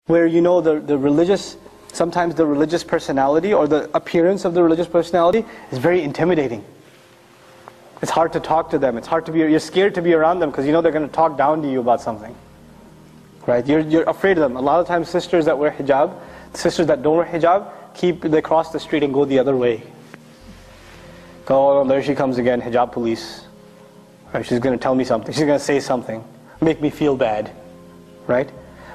where the religious, sometimes the religious personality or the appearance of the religious personality is very intimidating. It's hard to talk to them. It's hard to be, you're scared to be around them because you know they're going to talk down to you about something. Right? You're afraid of them. A lot of times sisters that wear hijab, sisters that don't wear hijab, they cross the street and go the other way. Oh, there she comes again, hijab police. Right? She's going to tell me something. She's going to say something. Make me feel bad. Right?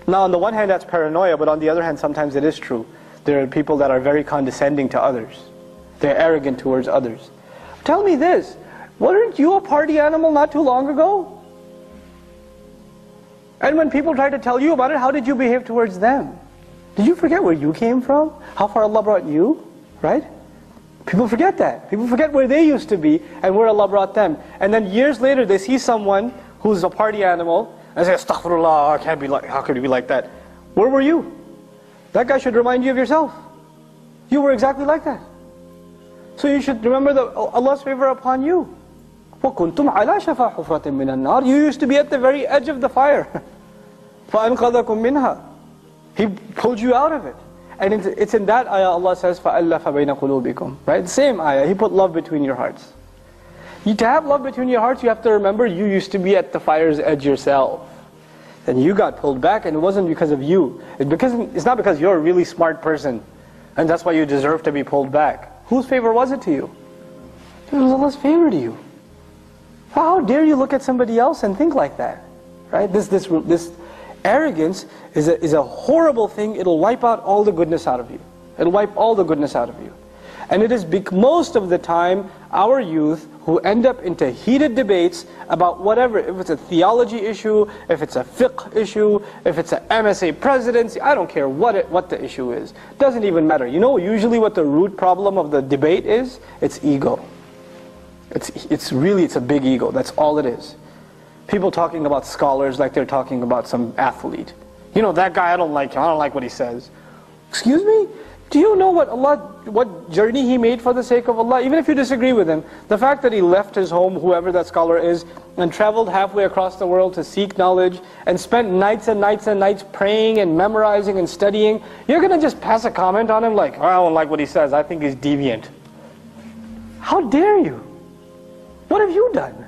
Now on the one hand that's paranoia, but on the other hand sometimes it is true. There are people that are very condescending to others. They're arrogant towards others. Tell me this, weren't you a party animal not too long ago? And when people try to tell you about it, how did you behave towards them? Did you forget where you came from? How far Allah brought you? Right? People forget that. People forget where they used to be and where Allah brought them. And then years later they see someone who's a party animal and say, Astaghfirullah, how could you be like that? Where were you? That guy should remind you of yourself. You were exactly like that. So you should remember Allah's favor upon you. وَكُنْتُمْ عَلَى شَفَا حُفْرَةٍ مِّنَ النَّارِ. You used to be at the very edge of the fire. فَأَنْقَذَكُمْ مِنْهَا. He pulled you out of it. And it's in that ayah Allah says, فَأَلَّفَ بَيْنَ قُلُوبِكُمْ. Right? The same ayah. He put love between your hearts. To have love between your hearts, you have to remember you used to be at the fire's edge yourself. And you got pulled back, and it wasn't because of you. It's not because you're a really smart person, and that's why you deserve to be pulled back. Whose favor was it to you? It was Allah's favor to you. How dare you look at somebody else and think like that? Right? This arrogance is a horrible thing. It'll wipe out all the goodness out of you. It'll wipe all the goodness out of you. And it is most of the time our youth who end up into heated debates about whatever, if it's a theology issue, if it's a fiqh issue, if it's an MSA presidency, I don't care what the issue is. Doesn't even matter. You know usually what the root problem of the debate is? It's ego. It's a big ego. That's all it is. People talking about scholars like they're talking about some athlete. You know, that guy, I don't like him. I don't like what he says. Excuse me? Do you know what journey he made for the sake of Allah? Even if you disagree with him, the fact that he left his home, whoever that scholar is, and traveled halfway across the world to seek knowledge, and spent nights and nights and nights praying and memorizing and studying, you're going to just pass a comment on him like, oh, I don't like what he says, I think he's deviant. How dare you? What have you done?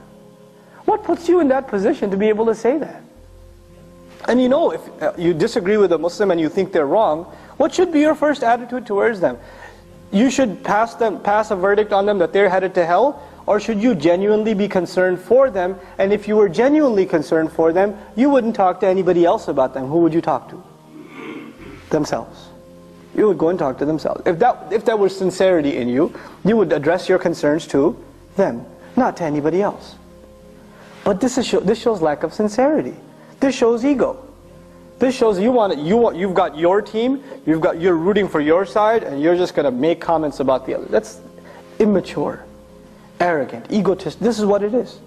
What puts you in that position to be able to say that? And you know, if you disagree with a Muslim and you think they're wrong, what should be your first attitude towards them? You should pass a verdict on them that they're headed to hell, or should you genuinely be concerned for them? And if you were genuinely concerned for them, you wouldn't talk to anybody else about them. Who would you talk to? Themselves. You would go and talk to themselves. If that was sincerity in you, you would address your concerns to them, not to anybody else. But this shows lack of sincerity. This shows ego. This shows you've got your team, you're rooting for your side, and you're just going to make comments about the other. That's immature, arrogant, egotist. This is what it is.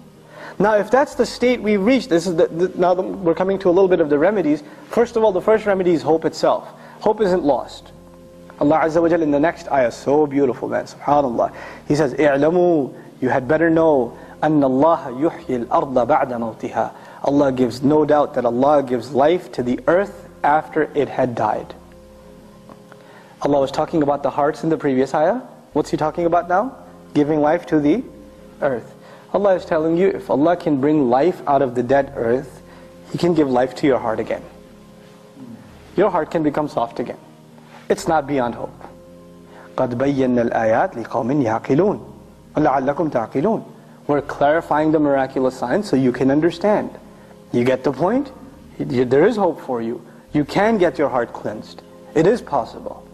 Now, if that's the state we've reached, now we're coming to a little bit of the remedies. First of all, the first remedy is hope itself. Hope isn't lost. Allah Azza wa Jal in the next ayah, so beautiful, man, subhanallah. He says, "I'lamu, you had better know, anna Allah yuhyi al-arda ba'da mawtiha." Allah gives, no doubt that Allah gives life to the earth after it had died. Allah was talking about the hearts in the previous ayah. What's He talking about now? Giving life to the earth. Allah is telling you, if Allah can bring life out of the dead earth, He can give life to your heart again. Your heart can become soft again. It's not beyond hope. قَدْ بَيَّنَّا الْآيَاتِ لِقَوْمٍ يَعْقِلُونَ وَلَعَلَّكُمْ تَعْقِلُونَ. We're clarifying the miraculous signs so you can understand. You get the point? There is hope for you. You can get your heart cleansed. It is possible.